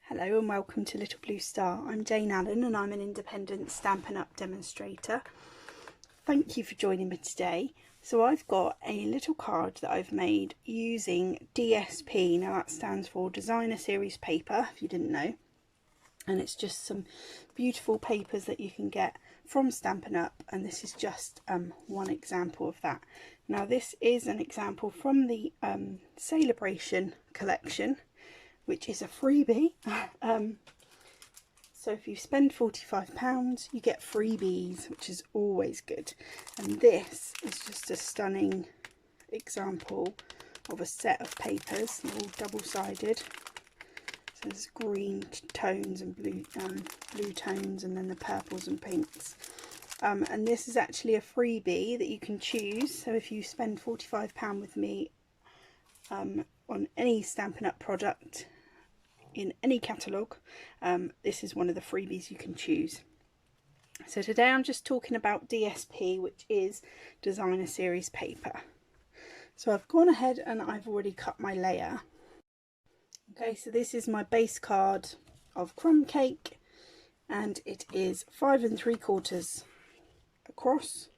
Hello and welcome to Little Blue Star. I'm Jane Allen and I'm an independent Stampin' Up demonstrator. Thank you for joining me today. So I've got a little card that I've made using DSP. Now that stands for Designer Series Paper, if you didn't know. And it's just some beautiful papers that you can get from Stampin' Up, and this is just one example of that. Now this is an example from the Celebration collection, which is a freebie. So if you spend £45, you get freebies, which is always good. And this is just a stunning example of a set of papers, all double-sided. So there's green tones and blue tones, and then the purples and pinks. And this is actually a freebie that you can choose. So if you spend £45 with me on any Stampin' Up product in any catalogue, this is one of the freebies you can choose. So today I'm just talking about DSP, which is Designer Series Paper. So I've gone ahead and I've already cut my layer. Okay, so this is my base card of crumb cake, and it is 5 3/4 across.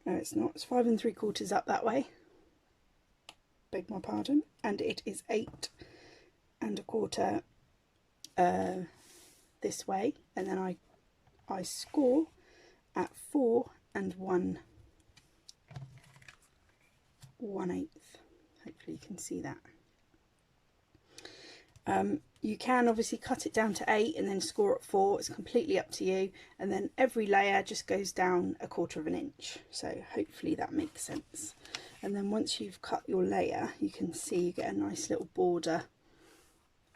No, it's not. It's 5 3/4 up that way. Beg my pardon. And it is 8 1/4 this way, and then I score at 4 1/8. Hopefully you can see that. You can obviously cut it down to 8 and then score at 4. It's completely up to you. And then every layer just goes down 1/4 inch. So hopefully that makes sense. And then once you've cut your layer, you can see you get a nice little border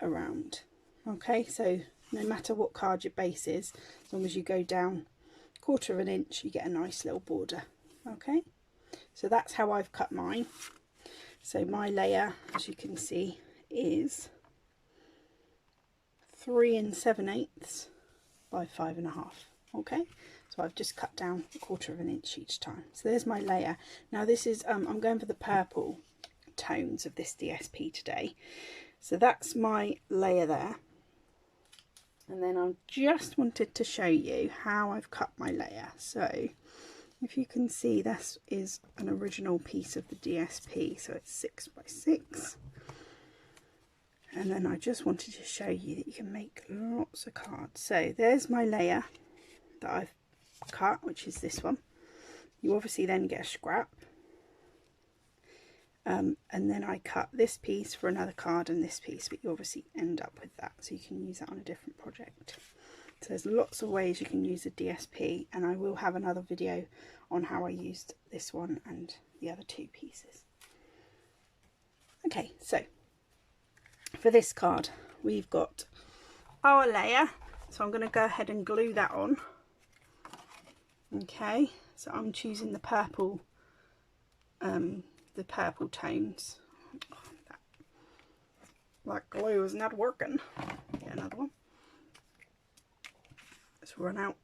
around. Okay, so no matter what card your base is, as long as you go down 1/4 inch, you get a nice little border. Okay, so that's how I've cut mine. So my layer, as you can see, is 3 7/8 by 5 1/2. Okay, so I've just cut down 1/4 inch each time. So there's my layer. Now this is I'm going for the purple tones of this DSP today. So that's my layer there. And then I just wanted to show you how I've cut my layer. So if you can see, this is an original piece of the DSP, so it's 6 by 6. And then I just wanted to show you that you can make lots of cards. So there's my layer that I've cut, which is this one. You obviously then get a scrap. And then I cut this piece for another card and this piece, but you obviously end up with that, so you can use that on a different project. So there's lots of ways you can use a DSP, and I will have another video on how I used this one and the other 2 pieces. Okay, so for this card we've got our layer, so I'm going to go ahead and glue that on. Okay, so I'm choosing the purple tones. Oh, that glue is not working. Get another one. Let's run out.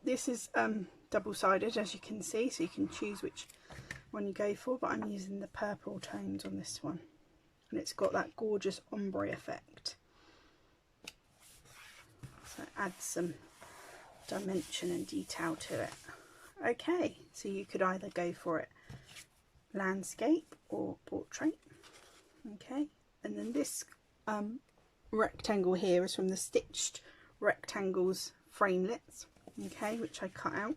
This is double-sided, as you can see, so you can choose which one you go for, but I'm using the purple tones on this one, and it's got that gorgeous ombre effect, so it adds some dimension and detail to it. Okay, so you could either go for it landscape or portrait. Okay, and then this rectangle here is from the Stitched Rectangles framelits, okay, which I cut out.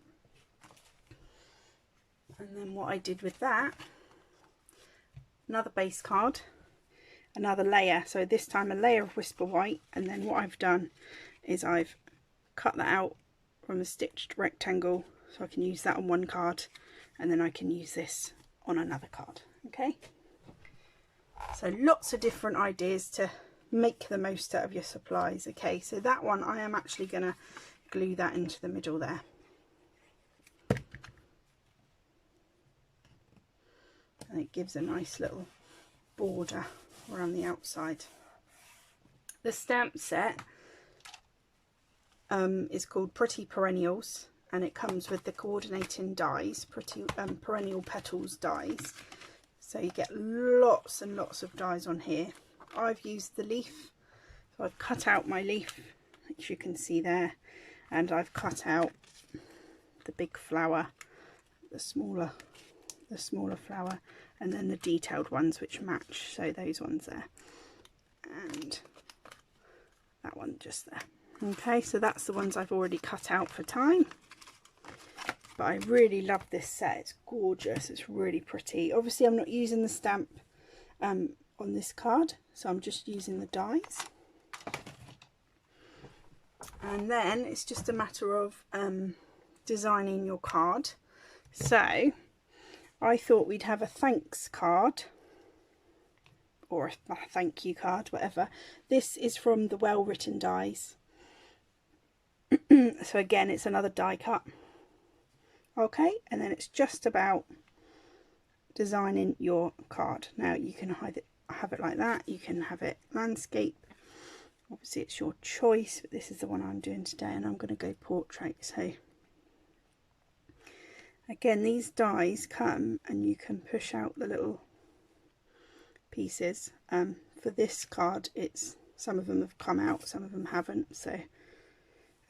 And then what I did with that, another base card, another layer, so this time a layer of Whisper White, and then what I've done is I've cut that out from the Stitched Rectangle, so I can use that on one card, and then I can use this on another card. Okay, so lots of different ideas to make the most out of your supplies. Okay, so that one I am actually going to glue that into the middle there. And it gives a nice little border around the outside. The stamp set is called Pretty Perennials, and it comes with the coordinating dies, perennial petals dies. So you get lots and lots of dies on here. I've used the leaf So I've cut out my leaf, which you can see there, and I've cut out the big flower, the smaller flower, and then the detailed ones which match, so those ones there and that one just there. Okay, so that's the ones I've already cut out for time. But I really love this set, it's gorgeous, it's really pretty. Obviously I'm not using the stamp on this card, so I'm just using the dies. And then it's just a matter of designing your card. So I thought we'd have a thanks card, or a thank you card, whatever. This is from the Well Written Dies. So again, it's another die cut. Okay, and then it's just about designing your card. Now you can have it like that, you can have it landscape. Obviously it's your choice, but this is the one I'm doing today, and I'm going to go portrait. So again, these dies come and you can push out the little pieces. For this card, it's some of them have come out, some of them haven't. So,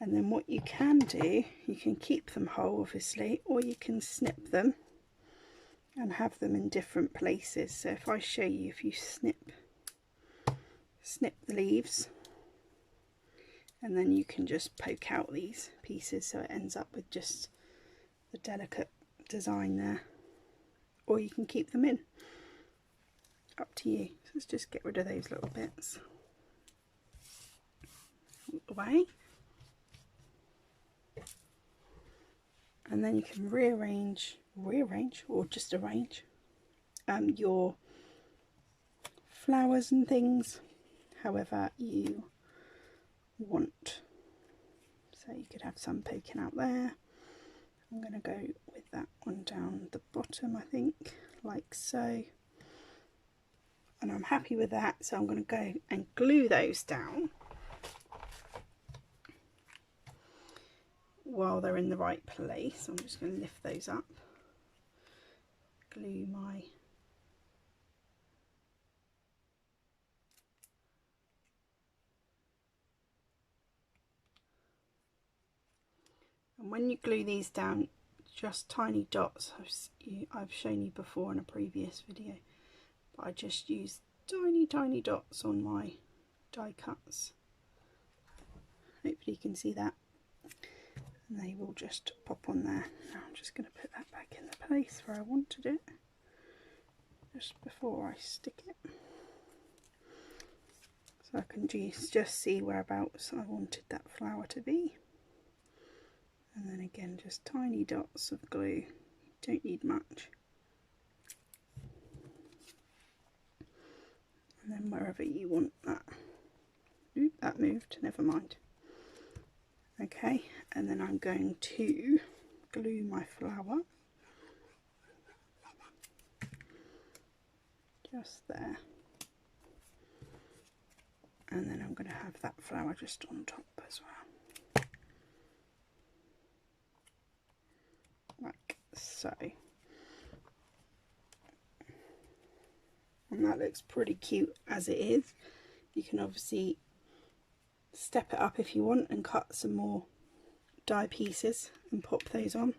and then what you can do, you can keep them whole obviously, or you can snip them and have them in different places. So if I show you, if you snip the leaves, and then you can just poke out these pieces so it ends up with just the delicate design there, or you can keep them in, up to you. So let's just get rid of those little bits away, and then you can rearrange or just arrange your flowers and things however you want. So you could have some poking out there. I'm going to go with that one down the bottom, I think, like so, and I'm happy with that. So I'm going to go and glue those down while they're in the right place. I'm just going to lift those up, glue my and when you glue these down, just tiny dots. I've shown you before in a previous video, but I just use tiny dots on my die cuts. Hopefully you can see that, and they will just pop on there. Now I'm just going to put that back in the place where I wanted it just before I stick it, so I can just see whereabouts I wanted that flower to be. And then again, just tiny dots of glue, don't need much. And then wherever you want that. Oop, that moved, never mind. Okay, and then I'm going to glue my flower just there. And then I'm going to have that flower just on top as well. Like so, and that looks pretty cute as it is. You can obviously step it up if you want and cut some more die pieces and pop those on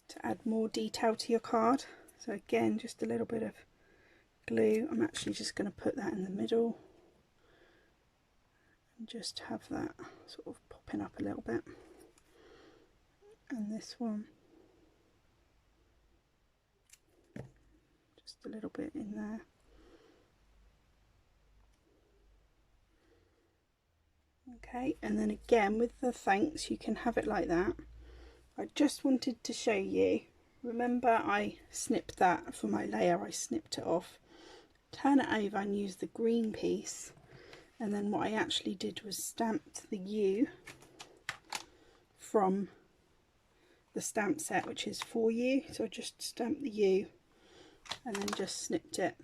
to add more detail to your card. So again, just a little bit of glue. I'm actually just going to put that in the middle and just have that sort of popping up a little bit. And this one, just a little bit in there. Okay, and then again with the thanks, you can have it like that. I just wanted to show you, remember I snipped that for my layer, I snipped it off, turn it over and use the green piece, and then what I actually did was stamped the U from the stamp set, which is for you. So I just stamped the U and then just snipped it.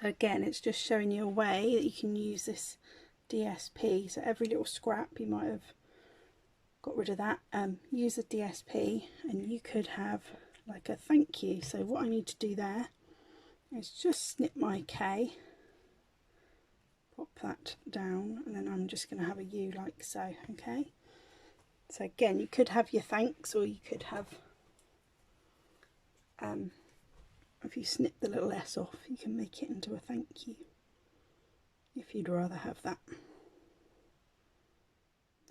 So again, it's just showing you a way that you can use this DSP. So every little scrap, you might have got rid of that, use a DSP and you could have like a thank you. So what I need to do there is just snip my K pop that down, and then I'm just going to have a U like so. Okay, so again, you could have your thanks, or you could have if you snip the little S off, you can make it into a thank you if you'd rather have that.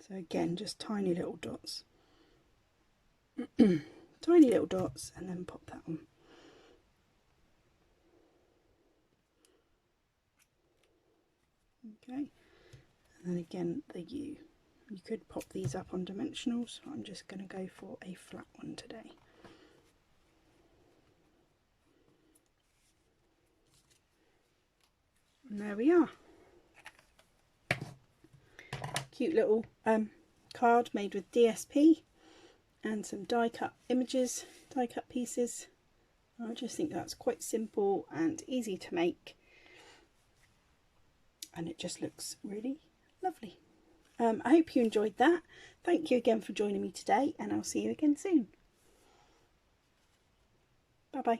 So again, just tiny little dots. Tiny little dots, and then pop that on. Okay, and then again the U. You could pop these up on dimensionals, so I'm just going to go for a flat one today. And there we are. Cute little card made with DSP and some die cut images, die cut pieces. I just think that's quite simple and easy to make, and it just looks really lovely. I hope you enjoyed that. Thank you again for joining me today, and I'll see you again soon. Bye bye.